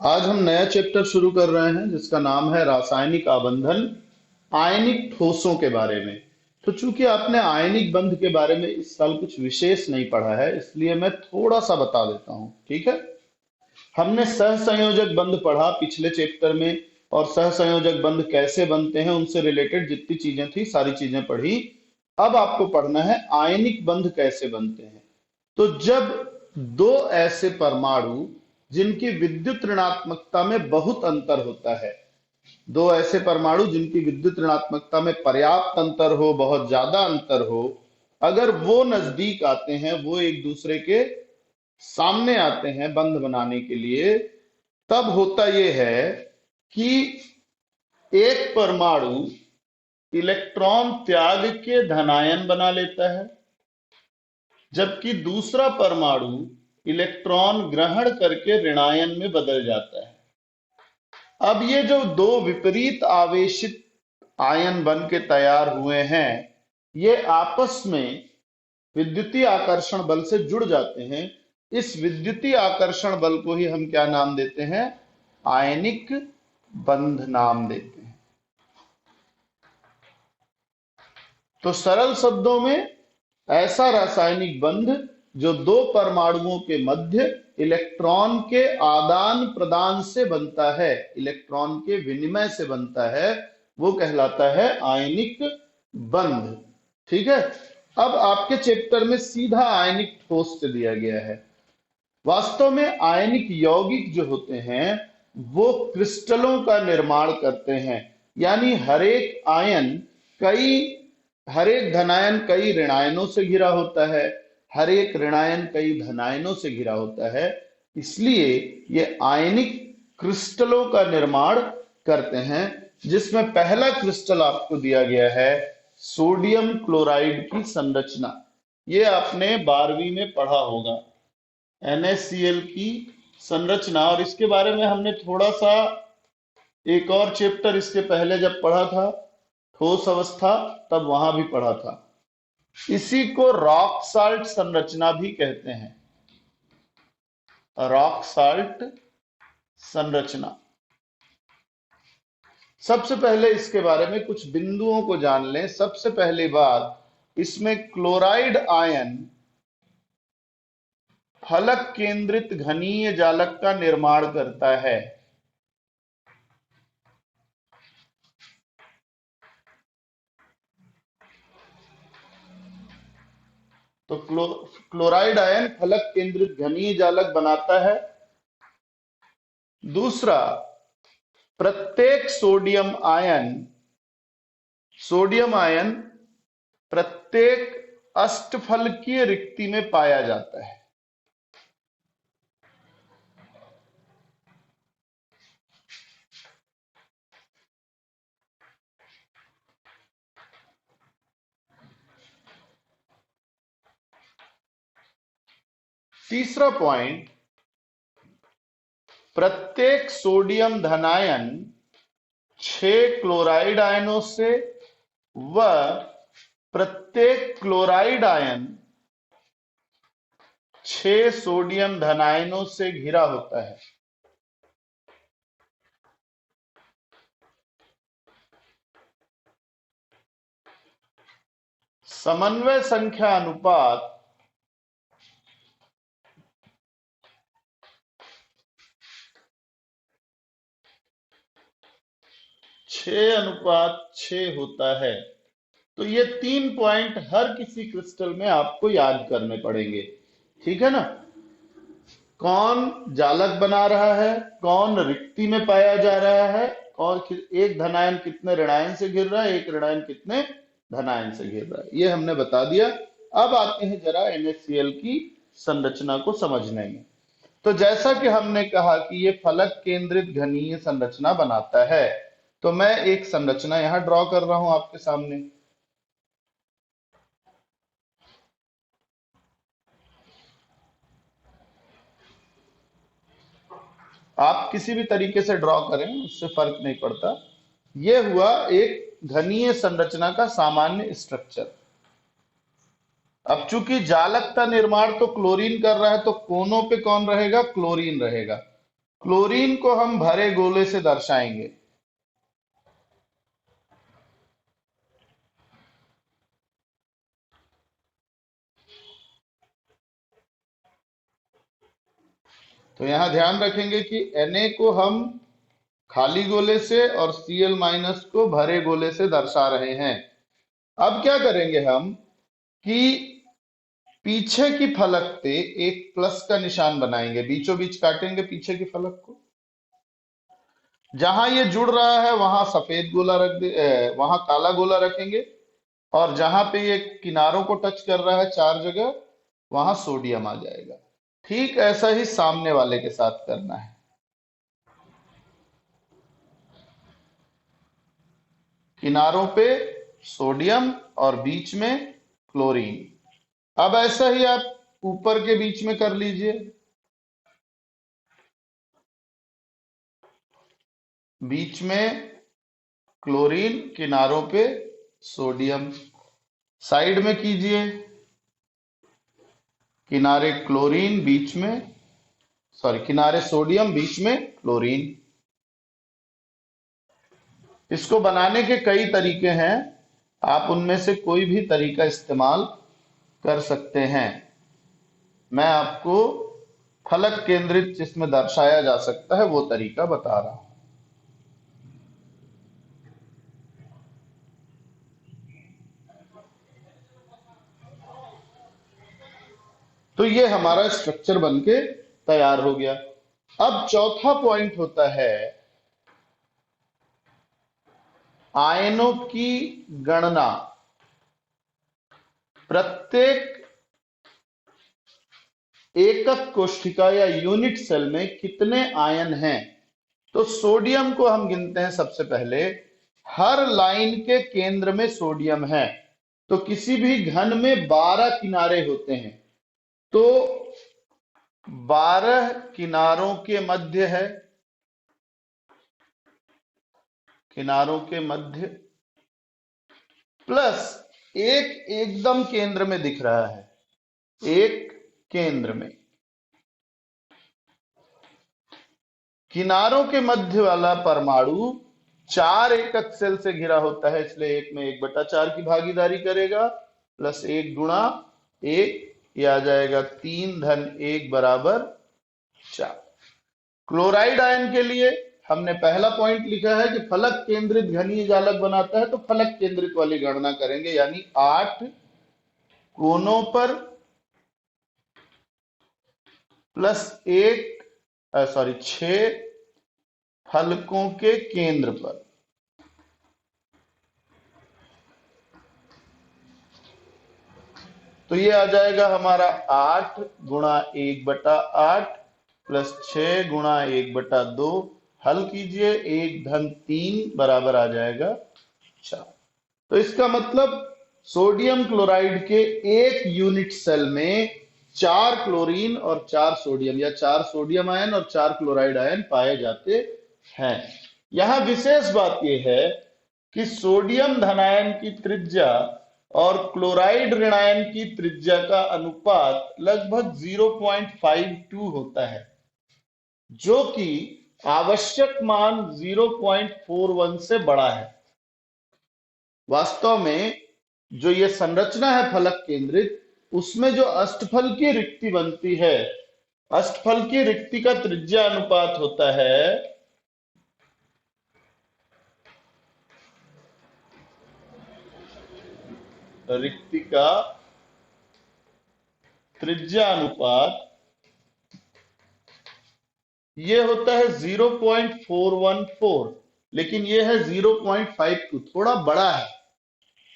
आज हम नया चैप्टर शुरू कर रहे हैं जिसका नाम है रासायनिक आबंधन आयनिक ठोसों के बारे में। तो चूंकि आपने आयनिक बंध के बारे में इस साल कुछ विशेष नहीं पढ़ा है, इसलिए मैं थोड़ा सा बता देता हूं। ठीक है। हमने सहसंयोजक बंध पढ़ा पिछले चैप्टर में, और सहसंयोजक बंध कैसे बनते हैं उनसे रिलेटेड जितनी चीजें थी सारी चीजें पढ़ी। अब आपको पढ़ना है आयनिक बंध कैसे बनते हैं। तो जब दो ऐसे परमाणु जिनकी विद्युत ऋणात्मकता में बहुत अंतर होता है, दो ऐसे परमाणु जिनकी विद्युत ऋणात्मकता में पर्याप्त अंतर हो, बहुत ज्यादा अंतर हो, अगर वो नजदीक आते हैं, वो एक दूसरे के सामने आते हैं बंध बनाने के लिए, तब होता यह है कि एक परमाणु इलेक्ट्रॉन त्याग के धनायन बना लेता है, जबकि दूसरा परमाणु इलेक्ट्रॉन ग्रहण करके ऋणायन में बदल जाता है। अब ये जो दो विपरीत आवेशित आयन बन के तैयार हुए हैं, ये आपस में विद्युतीय आकर्षण बल से जुड़ जाते हैं। इस विद्युतीय आकर्षण बल को ही हम क्या नाम देते हैं? आयनिक बंध नाम देते हैं। तो सरल शब्दों में, ऐसा रासायनिक बंध जो दो परमाणुओं के मध्य इलेक्ट्रॉन के आदान प्रदान से बनता है, इलेक्ट्रॉन के विनिमय से बनता है, वो कहलाता है आयनिक बंध। ठीक है। अब आपके चैप्टर में सीधा आयनिक ठोस से दिया गया है। वास्तव में आयनिक यौगिक जो होते हैं वो क्रिस्टलों का निर्माण करते हैं, यानी हर एक धनायन कई ऋणायनों से घिरा होता है, हर एक ऋणायन कई धनायनों से घिरा होता है। इसलिए ये आयनिक क्रिस्टलों का निर्माण करते हैं, जिसमें पहला क्रिस्टल आपको दिया गया है सोडियम क्लोराइड की संरचना। ये आपने 12वीं में पढ़ा होगा, NaCl की संरचना। और इसके बारे में हमने थोड़ा सा एक और चैप्टर इसके पहले जब पढ़ा था, ठोस अवस्था, तब वहां भी पढ़ा था। इसी को रॉक साल्ट संरचना भी कहते हैं, रॉक साल्ट संरचना। सबसे पहले इसके बारे में कुछ बिंदुओं को जान लें। सबसे पहली बात, इसमें क्लोराइड आयन फलक केंद्रित घनीय जालक का निर्माण करता है। तो क्लोराइड आयन फलक केंद्रित घनीय जालक बनाता है। दूसरा, प्रत्येक सोडियम आयन प्रत्येक अष्टफलकीय रिक्ति में पाया जाता है। तीसरा पॉइंट, प्रत्येक सोडियम धनायन 6 क्लोराइड आयनों से व प्रत्येक क्लोराइड आयन 6 सोडियम धनायनों से घिरा होता है। समन्वय संख्या अनुपात 6:6 होता है। तो ये 3 पॉइंट हर किसी क्रिस्टल में आपको याद करने पड़ेंगे। ठीक है ना? कौन जालक बना रहा है, कौन रिक्ति में पाया जा रहा है, और एक धनायन कितने ऋणायन से घिर रहा है, एक ऋणायन कितने धनायन से घिर रहा है, ये हमने बता दिया। अब आते हैं जरा NaCl की संरचना को समझने में। तो जैसा कि हमने कहा कि ये फलक केंद्रित घनीय संरचना बनाता है, तो मैं एक संरचना यहां ड्रॉ कर रहा हूं आपके सामने। आप किसी भी तरीके से ड्रॉ करें, उससे फर्क नहीं पड़ता। यह हुआ एक घनीय संरचना का सामान्य स्ट्रक्चर। अब चूंकि जालक का निर्माण तो क्लोरीन कर रहा है, तो कोनों पे कौन रहेगा? क्लोरीन रहेगा। क्लोरीन को हम भरे गोले से दर्शाएंगे। तो यहां ध्यान रखेंगे कि Na को हम खाली गोले से और Cl माइनस को भरे गोले से दर्शा रहे हैं। अब क्या करेंगे हम कि पीछे की फलक पे एक प्लस का निशान बनाएंगे, बीचों बीच काटेंगे पीछे की फलक को। जहां ये जुड़ रहा है वहां सफेद गोला वहां काला गोला रखेंगे, और जहां पे ये किनारों को टच कर रहा है चार जगह, वहां सोडियम आ जाएगा। ठीक ऐसा ही सामने वाले के साथ करना है। किनारों पे सोडियम और बीच में क्लोरीन। अब ऐसा ही आप ऊपर के बीच में कर लीजिए। बीच में क्लोरीन, किनारों पे सोडियम। साइड में कीजिए, किनारे क्लोरीन बीच में, सॉरी किनारे सोडियम बीच में क्लोरीन। इसको बनाने के कई तरीके हैं, आप उनमें से कोई भी तरीका इस्तेमाल कर सकते हैं। मैं आपको फलक केंद्रित जिसमें दर्शाया जा सकता है वो तरीका बता रहा हूं। तो ये हमारा स्ट्रक्चर बनके तैयार हो गया। अब चौथा पॉइंट होता है आयनों की गणना। प्रत्येक एकक कोशिका या यूनिट सेल में कितने आयन हैं? तो सोडियम को हम गिनते हैं सबसे पहले। हर लाइन के केंद्र में सोडियम है। तो किसी भी घन में 12 किनारे होते हैं, तो 12 किनारों के मध्य है, किनारों के मध्य प्लस एक एकदम केंद्र में दिख रहा है, एक केंद्र में। किनारों के मध्य वाला परमाणु 4 एकक सेल से घिरा होता है, इसलिए एक में 1/4 की भागीदारी करेगा, प्लस 1 गुणा 1, ये आ जाएगा 3 धन 1 बराबर 4। क्लोराइड आयन के लिए हमने पहला पॉइंट लिखा है कि फलक केंद्रित घनीय जालक बनाता है, तो फलक केंद्रित वाली गणना करेंगे, यानी 8 कोनों पर प्लस 6 फलकों के केंद्र पर। तो ये आ जाएगा हमारा 8 गुणा 1/8 प्लस 6 गुणा 1/2। हल कीजिए, 1 धन 3 बराबर आ जाएगा 4। तो इसका मतलब सोडियम क्लोराइड के एक यूनिट सेल में 4 क्लोरीन और 4 सोडियम, या 4 सोडियम आयन और 4 क्लोराइड आयन पाए जाते हैं। यहां विशेष बात यह है कि सोडियम धनायन की त्रिज्या और क्लोराइड ऋणायन की त्रिज्या का अनुपात लगभग 0.52 होता है, जो कि आवश्यक मान 0.41 से बड़ा है। वास्तव में जो ये संरचना है फलक केंद्रित, उसमें जो अष्टफल की रिक्ति बनती है, अष्टफल की रिक्ति का त्रिज्या अनुपात होता है रिक्ति का त्रिज्या अनुपात, ये होता है 0.414, लेकिन ये है 0.52, थोड़ा बड़ा है।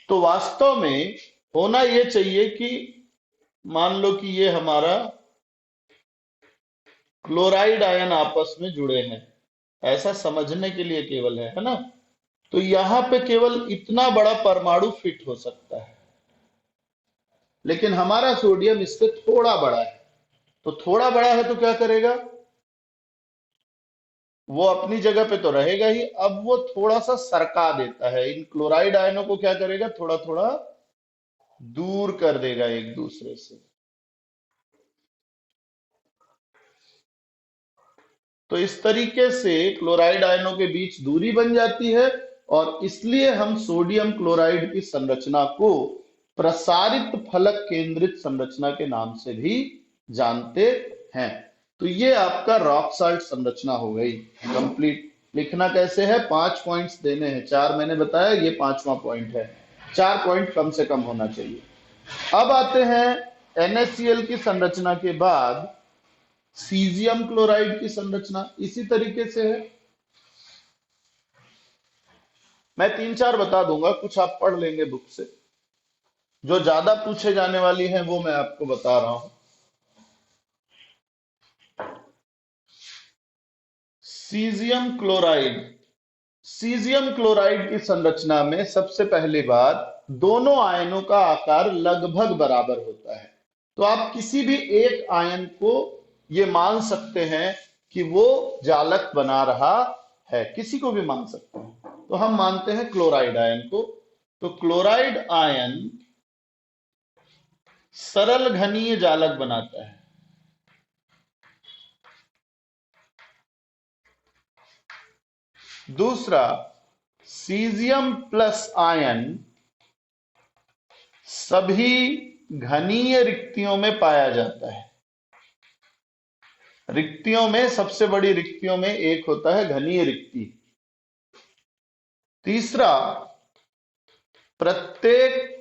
तो वास्तव में होना ये चाहिए कि मान लो कि ये हमारा क्लोराइड आयन आपस में जुड़े हैं, ऐसा समझने के लिए केवल है ना। तो यहां पे केवल इतना बड़ा परमाणु फिट हो सकता है, लेकिन हमारा सोडियम इससे थोड़ा बड़ा है। तो थोड़ा बड़ा है तो क्या करेगा, वो अपनी जगह पे तो रहेगा ही, अब वो थोड़ा सा सरका देता है। इन क्लोराइड आयनों को क्या करेगा, थोड़ा थोड़ा दूर कर देगा एक दूसरे से। तो इस तरीके से क्लोराइड आयनों के बीच दूरी बन जाती है और इसलिए हम सोडियम क्लोराइड की संरचना को प्रसारित फलक केंद्रित संरचना के नाम से भी जानते हैं। तो ये आपका रॉक साल्ट संरचना हो गई कंप्लीट। लिखना कैसे है, 5 पॉइंट्स देने हैं, 4 मैंने बताया, ये 5वां पॉइंट है, 4 पॉइंट कम से कम होना चाहिए। अब आते हैं NaCl की संरचना के बाद सीजियम क्लोराइड की संरचना इसी तरीके से है। मैं 3-4 बता दूंगा, कुछ आप पढ़ लेंगे बुक से। जो ज्यादा पूछे जाने वाली है वो मैं आपको बता रहा हूं। सीजियम क्लोराइड, सीजियम क्लोराइड की संरचना में सबसे पहली बात, दोनों आयनों का आकार लगभग बराबर होता है। तो आप किसी भी एक आयन को ये मान सकते हैं कि वो जालक बना रहा है, किसी को भी मान सकते हैं। तो हम मानते हैं क्लोराइड आयन को। तो क्लोराइड आयन सरल घनीय जालक बनाता है। दूसरा, सीजियम प्लस आयन सभी घनीय रिक्तियों में पाया जाता है। रिक्तियों में सबसे बड़ी रिक्तियों में एक होता है घनीय रिक्ति। तीसरा, प्रत्येक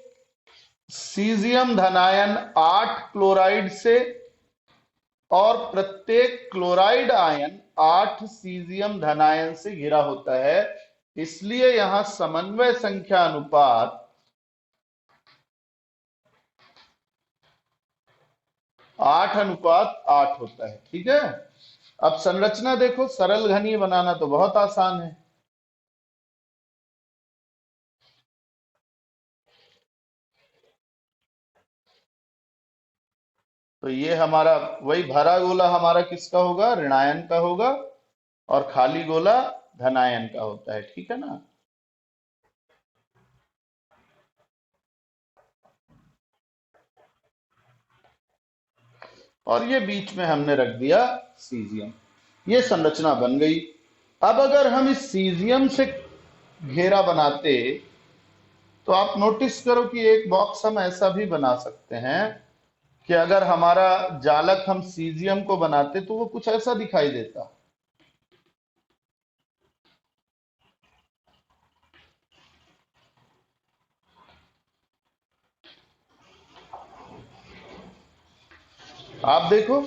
सीजियम धनायन 8 क्लोराइड से और प्रत्येक क्लोराइड आयन 8 सीजियम धनायन से घिरा होता है। इसलिए यहां समन्वय संख्या अनुपात 8:8 होता है। ठीक है, अब संरचना देखो, सरल घनीय बनाना तो बहुत आसान है। तो ये हमारा वही भरा गोला हमारा किसका होगा, ऋणायन का होगा, और खाली गोला धनायन का होता है। ठीक है ना। और ये बीच में हमने रख दिया सीजियम। ये संरचना बन गई। अब अगर हम इस सीजियम से घेरा बनाते तो आप नोटिस करो कि एक बॉक्स हम ऐसा भी बना सकते हैं कि अगर हमारा जालक हम सीजियम को बनाते तो वो कुछ ऐसा दिखाई देता। आप देखो,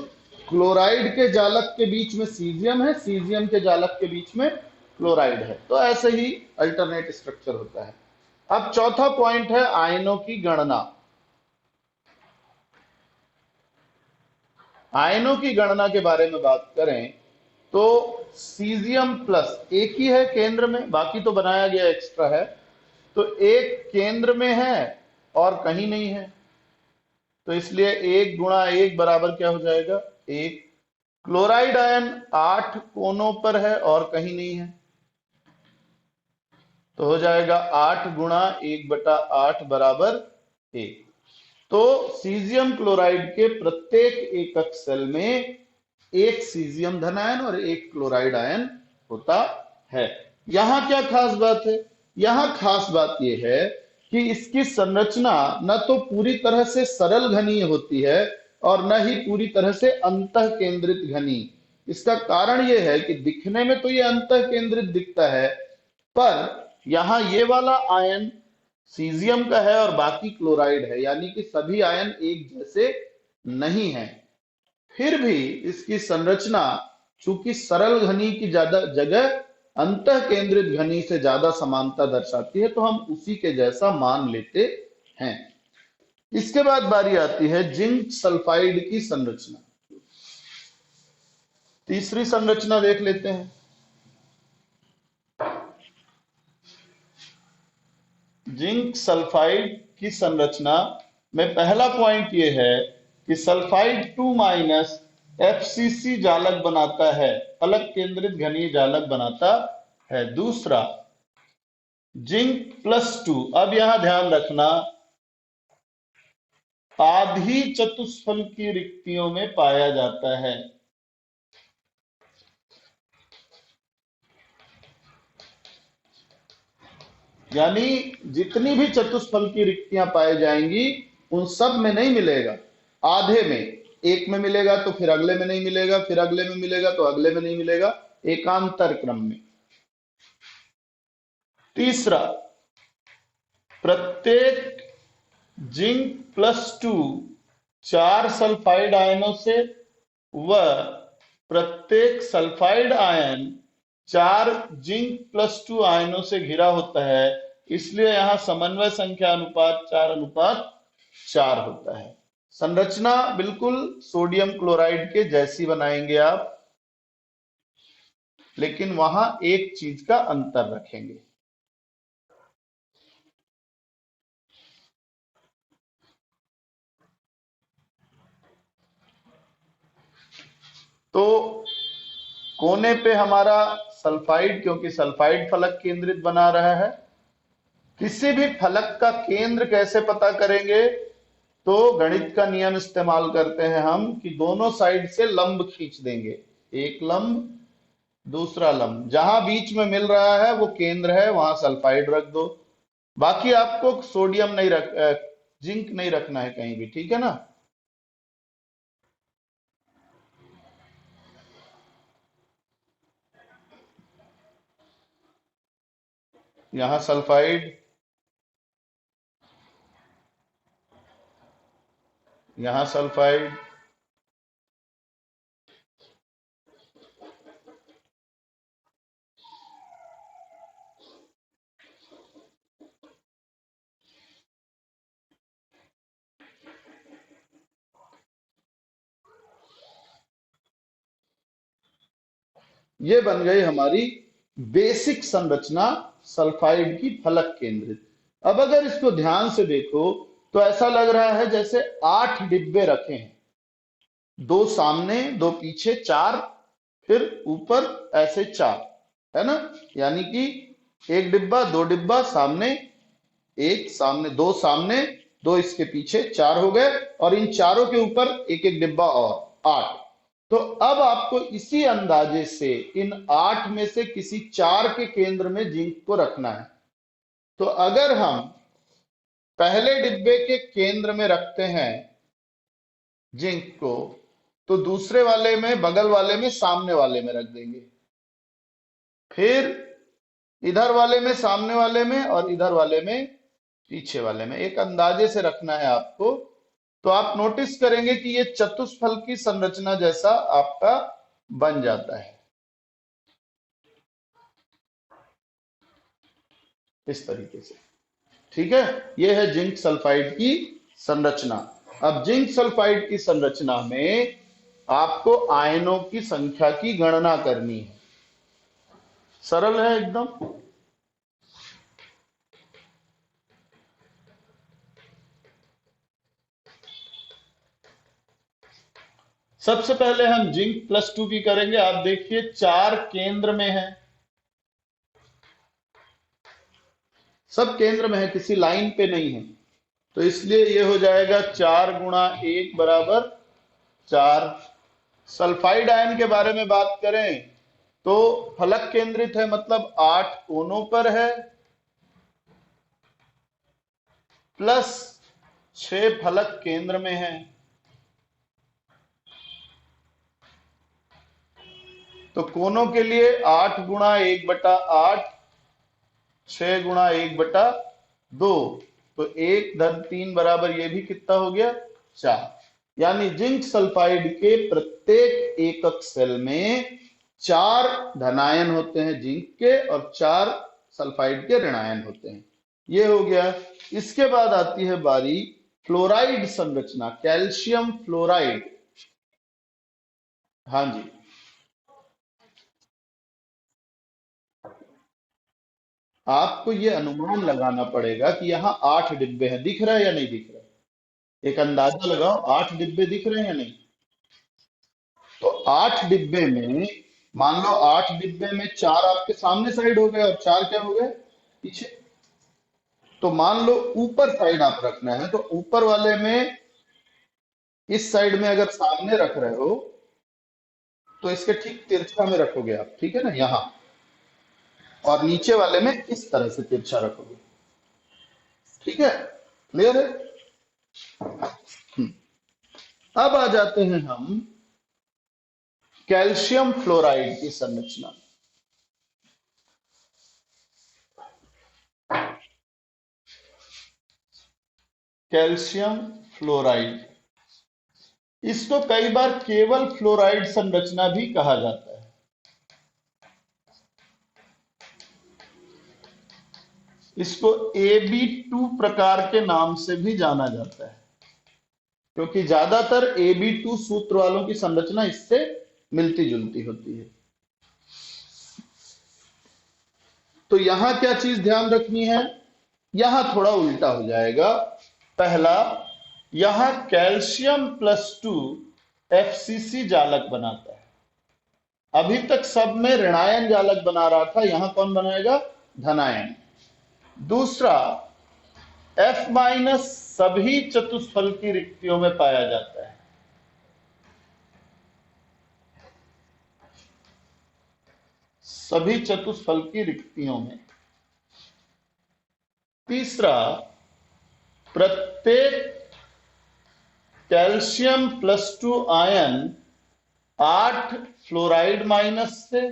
क्लोराइड के जालक के बीच में सीजियम है, सीजियम के जालक के बीच में क्लोराइड है। तो ऐसे ही अल्टरनेट स्ट्रक्चर होता है। अब चौथा पॉइंट है आयनों की गणना। आयनों की गणना के बारे में बात करें तो सीजियम प्लस एक ही है केंद्र में, बाकी तो बनाया गया एक्स्ट्रा है। तो एक केंद्र में है और कहीं नहीं है, तो इसलिए 1 × 1 बराबर क्या हो जाएगा, 1। क्लोराइड आयन 8 कोनों पर है और कहीं नहीं है, तो हो जाएगा 8 × 1/8 बराबर 1। तो सीजियम क्लोराइड के प्रत्येक एकक सेल में एक सीजियम धनायन और एक क्लोराइड आयन होता है। यहां क्या खास बात है, यहां खास बात यह है कि इसकी संरचना न तो पूरी तरह से सरल घनीय होती है और न ही पूरी तरह से अंतः केंद्रित घनीय। इसका कारण यह है कि दिखने में तो ये अंतः केंद्रित दिखता है, पर यहां ये वाला आयन सीजियम का है और बाकी क्लोराइड है, यानी कि सभी आयन एक जैसे नहीं है। फिर भी इसकी संरचना चूंकि सरल घनी की ज्यादा जगह अंतः केंद्रित घनी से ज्यादा समानता दर्शाती है, तो हम उसी के जैसा मान लेते हैं। इसके बाद बारी आती है जिंक सल्फाइड की संरचना। तीसरी संरचना देख लेते हैं। जिंक सल्फाइड की संरचना में पहला पॉइंट यह है कि सल्फाइड 2- FCC जालक बनाता है, अलग केंद्रित घनीय जालक बनाता है। दूसरा, जिंक +2, अब यहां ध्यान रखना, आधी चतुष्फल की रिक्तियों में पाया जाता है। यानी जितनी भी चतुष्फल की रिक्तियां पाई जाएंगी उन सब में नहीं मिलेगा, आधे में, एक में मिलेगा तो फिर अगले में नहीं मिलेगा, फिर अगले में मिलेगा तो अगले में नहीं मिलेगा, एकांतर क्रम में। तीसरा, प्रत्येक जिंक +2 4 सल्फाइड आयनों से व प्रत्येक सल्फाइड आयन 4 जिंक +2 आयनों से घिरा होता है, इसलिए यहां समन्वय संख्या अनुपात 4:4 होता है। संरचना बिल्कुल सोडियम क्लोराइड के जैसी बनाएंगे आप, लेकिन वहां एक चीज का अंतर रखेंगे। तो कोने पे हमारा सल्फाइड, क्योंकि सल्फाइड फलक केंद्रित बना रहा है। किसी भी फलक का केंद्र कैसे पता करेंगे? तो गणित का नियम इस्तेमाल करते हैं हम कि दोनों साइड से लंब खींच देंगे, एक लंब दूसरा लंब, जहां बीच में मिल रहा है वो केंद्र है, वहां सल्फाइड रख दो। बाकी आपको सोडियम नहीं जिंक नहीं रखना है कहीं भी, ठीक है ना। यहां सल्फाइड, यहां सल्फाइड, ये बन गई हमारी बेसिक संरचना सल्फाइड की फलक केंद्रित। अब अगर इसको ध्यान से देखो तो ऐसा लग रहा है जैसे 8 डिब्बे रखे हैं, दो सामने दो पीछे, चार, फिर ऊपर ऐसे चार, है ना। यानी कि एक डिब्बा, दो डिब्बा, सामने एक, सामने दो, सामने दो, इसके पीछे, चार हो गए, और इन चारों के ऊपर एक एक डिब्बा और, 8। तो अब आपको इसी अंदाजे से इन 8 में से किसी चार के केंद्र में जिंक को रखना है। तो अगर हम पहले डिब्बे के केंद्र में रखते हैं जिंक को, तो दूसरे वाले में, बगल वाले में, सामने वाले में रख देंगे, फिर इधर वाले में, सामने वाले में, और इधर वाले में, पीछे वाले में, एक अंदाजे से रखना है आपको। तो आप नोटिस करेंगे कि ये चतुष्फल की संरचना जैसा आपका बन जाता है, इस तरीके से। ठीक है, ये है जिंक सल्फाइड की संरचना। अब जिंक सल्फाइड की संरचना में आपको आयनों की संख्या की गणना करनी है। सरल है एकदम। सबसे पहले हम जिंक +2 की करेंगे। आप देखिए 4 केंद्र में है, सब केंद्र में है, किसी लाइन पे नहीं है, तो इसलिए ये हो जाएगा 4 × 1 = 4। सल्फाइड आयन के बारे में बात करें तो फलक केंद्रित है, मतलब 8 कोनों पर है, प्लस 6 फलक केंद्र में है। तो कोनों के लिए 8 × 1/8, 6 × 1/2, तो 1 × 3 बराबर, ये भी कितना हो गया? 4। यानी जिंक सल्फाइड के प्रत्येक एकक सेल में 4 धनायन होते हैं जिंक के, और 4 सल्फाइड के ऋणायन होते हैं। ये हो गया। इसके बाद आती है बारी फ्लोराइड संरचना, कैल्शियम फ्लोराइड। हाँ जी, आपको ये अनुमान लगाना पड़ेगा कि यहाँ 8 डिब्बे हैं, दिख रहा है या नहीं दिख रहा है? एक अंदाजा लगाओ, 8 डिब्बे दिख रहे हैं या नहीं? तो 8 डिब्बे में, मान लो 8 डिब्बे में 4 आपके सामने साइड हो गए और 4 क्या हो गए? पीछे। तो मान लो ऊपर साइड आप रखना है, तो ऊपर वाले में, इस साइड में अगर सामने रख रहे हो तो इसके ठीक तिरछा में रखोगे आप, ठीक है ना, यहाँ। और नीचे वाले में इस तरह से तिरछा रखोगे। ठीक है, क्लियर है? अब आ जाते हैं हम कैल्शियम फ्लोराइड की संरचना। कैल्शियम फ्लोराइड, इसको कई बार केवल फ्लोराइड संरचना भी कहा जाता है। इसको AB2 प्रकार के नाम से भी जाना जाता है, क्योंकि ज्यादातर AB2 सूत्र वालों की संरचना इससे मिलती जुलती होती है। तो यहां क्या चीज ध्यान रखनी है, यहां थोड़ा उल्टा हो जाएगा। पहला, यहां कैल्शियम+2 FCC जालक बनाता है। अभी तक सब में ऋणायन जालक बना रहा था, यहां कौन बनाएगा? धनायन। दूसरा, F- सभी चतुष्फल की रिक्तियों में पाया जाता है। सभी चतुष्फल की रिक्तियों में। तीसरा, प्रत्येक कैल्शियम+2 आयन 8 फ्लोराइड माइनस से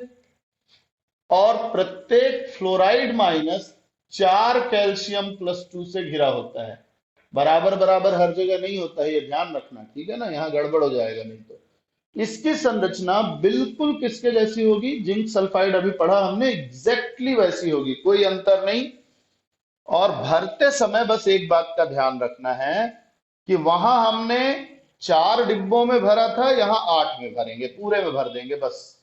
और प्रत्येक फ्लोराइड माइनस 4 कैल्शियम+2 से घिरा होता है। बराबर बराबर हर जगह नहीं होता है, ये ध्यान रखना, ठीक है ना? यहां गड़बड़ हो जाएगा नहीं तो। इसकी संरचना बिल्कुल किसके जैसी होगी? जिंक सल्फाइड अभी पढ़ा हमने, एग्जैक्टली वैसी होगी, कोई अंतर नहीं। और भरते समय बस एक बात का ध्यान रखना है कि वहां हमने 4 डिब्बों में भरा था, यहां 8 में भरेंगे, पूरे में भर देंगे बस।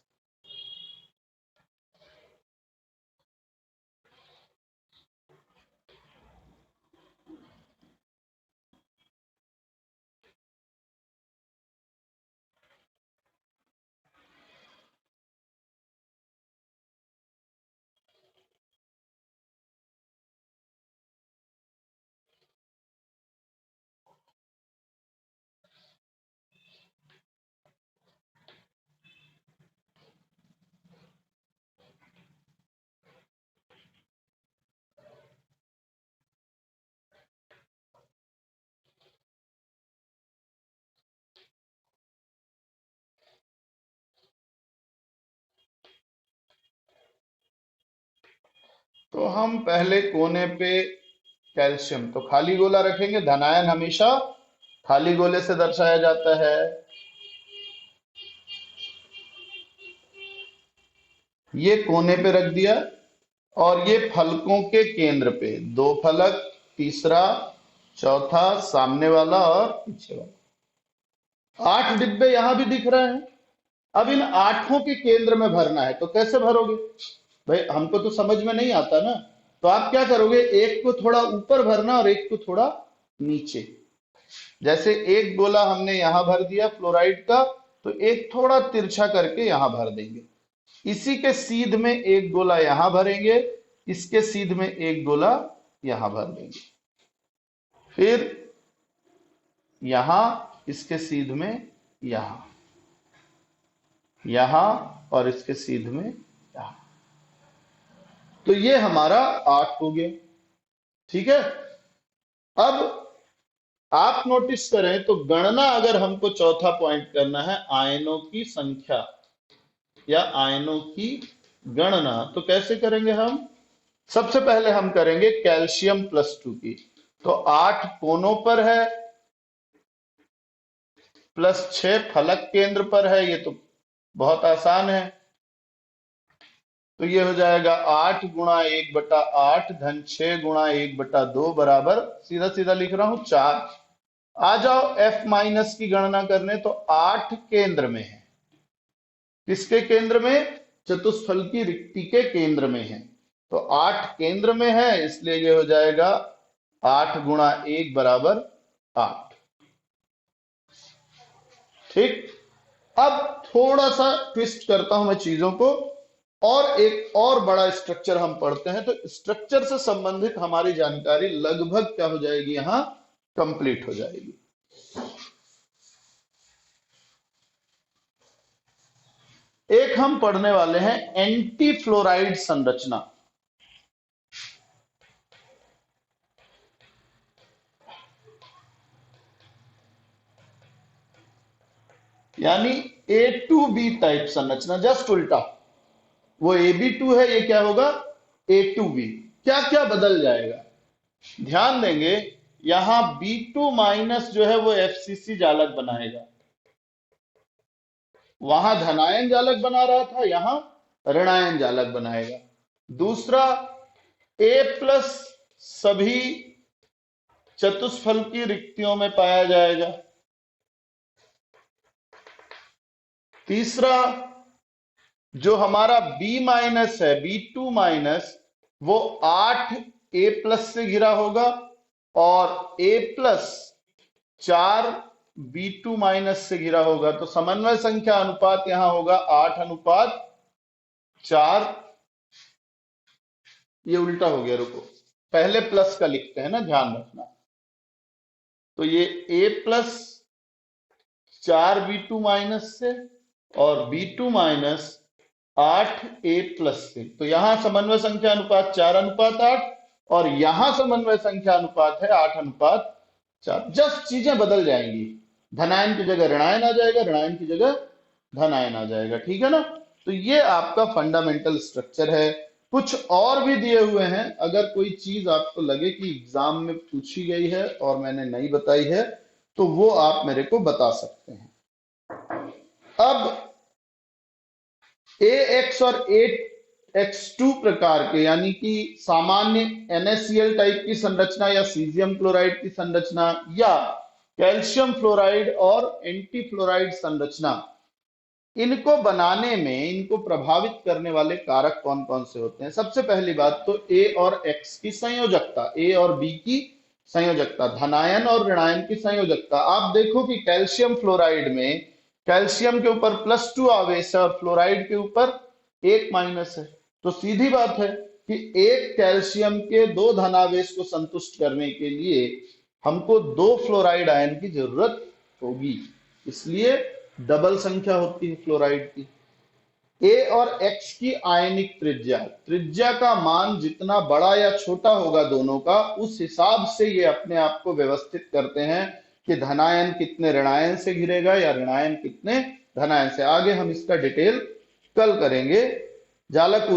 तो हम पहले कोने पे कैल्शियम तो खाली गोला रखेंगे, धनायन हमेशा खाली गोले से दर्शाया जाता है। ये कोने पे रख दिया, और ये फलकों के केंद्र पे 2 फलक, तीसरा, चौथा, सामने वाला और पीछे वाला। 8 डिब्बे यहां भी दिख रहे हैं। अब इन 8 के केंद्र में भरना है, तो कैसे भरोगे भाई? हमको तो समझ में नहीं आता ना। तो आप क्या करोगे, एक को थोड़ा ऊपर भरना और एक को थोड़ा नीचे। जैसे एक गोला हमने यहां भर दिया फ्लोराइड का, तो एक थोड़ा तिरछा करके यहां भर देंगे। इसी के सीध में एक गोला यहां भरेंगे, इसके सीध में एक गोला यहां भर देंगे, फिर यहां इसके सीध में यहां, यहां और इसके सीध में यहां। तो ये हमारा 8 हो गया। ठीक है, अब आप नोटिस करें तो गणना अगर हमको चौथा पॉइंट करना है, आयनों की संख्या या आयनों की गणना, तो कैसे करेंगे हम? सबसे पहले हम करेंगे कैल्शियम+2 की। तो 8 कोनों पर है, +6 फलक केंद्र पर है, ये तो बहुत आसान है। तो ये हो जाएगा 8 × 1/8 धन 6 × 1/2 बराबर, सीधा सीधा लिख रहा हूं, 4। आ जाओ F- की गणना करने, तो 8 केंद्र में है। किसके केंद्र में? चतुष्फल की रिक्ति के केंद्र में है। तो 8 केंद्र में है, इसलिए ये हो जाएगा 8 × 1 बराबर 8। ठीक, अब थोड़ा सा ट्विस्ट करता हूं मैं चीजों को, और एक और बड़ा स्ट्रक्चर हम पढ़ते हैं, तो स्ट्रक्चर से संबंधित हमारी जानकारी लगभग क्या हो जाएगी, यहां कंप्लीट हो जाएगी। एक हम पढ़ने वाले हैं एंटी फ्लोराइड संरचना। यानी A2B टाइप संरचना, जस्ट उल्टा। वो AB2 है, ये क्या होगा, A2B। क्या क्या बदल जाएगा, ध्यान देंगे। यहां B2 माइनस जो है वो FCC जालक बनाएगा, वहां धनायन जालक बना रहा था, यहां ऋणायन जालक बनाएगा। दूसरा, A प्लस सभी चतुष्फल की रिक्तियों में पाया जाएगा। तीसरा, जो हमारा B माइनस है, B2 माइनस, वो 8 A प्लस से घिरा होगा और A प्लस 4 B2 माइनस से घिरा होगा। तो समन्वय संख्या अनुपात यहां होगा 8:4। ये उल्टा हो गया, रुको, पहले प्लस का लिखते हैं ना, ध्यान रखना। तो ये A प्लस 4B2 माइनस से और B2 माइनस 8A प्लस से। तो यहां समन्वय संख्या अनुपात 4:8 और यहां समन्वय संख्या अनुपात है 8:4। जस्ट चीजें बदल जाएंगी, धनायन की जगह ऋणायन आ जाएगा, ऋणायन की जगह धनायन आ जाएगा, ठीक है ना। तो ये आपका फंडामेंटल स्ट्रक्चर है। कुछ और भी दिए हुए हैं, अगर कोई चीज आपको लगे कि एग्जाम में पूछी गई है और मैंने नहीं बताई है तो वो आप मेरे को बता सकते हैं। अब AX और AX2 प्रकार के, यानी कि सामान्य NaCl टाइप की संरचना या सीजियम क्लोराइड की संरचना या कैल्शियम फ्लोराइड और एंटी फ्लोराइड संरचना, इनको बनाने में इनको प्रभावित करने वाले कारक कौन कौन से होते हैं। सबसे पहली बात तो A और X की संयोजकता, A और B की संयोजकता, धनायन और ऋणायन की संयोजकता। आप देखो कि कैल्शियम फ्लोराइड में कैल्शियम के ऊपर +2 आवेश है और फ्लोराइड के ऊपर 1 माइनस है। तो सीधी बात है कि एक कैल्शियम के 2 धनावेश को संतुष्ट करने के लिए हमको 2 फ्लोराइड आयन की जरूरत होगी, इसलिए डबल संख्या होती है फ्लोराइड की। ए और एक्स की आयनिक त्रिज्या, त्रिज्या का मान जितना बड़ा या छोटा होगा दोनों का, उस हिसाब से ये अपने आप को व्यवस्थित करते हैं कि धनायन कितने ऋणायन से घिरेगा या ऋणायन कितने धनायन से। आगे हम इसका डिटेल कल करेंगे। जालक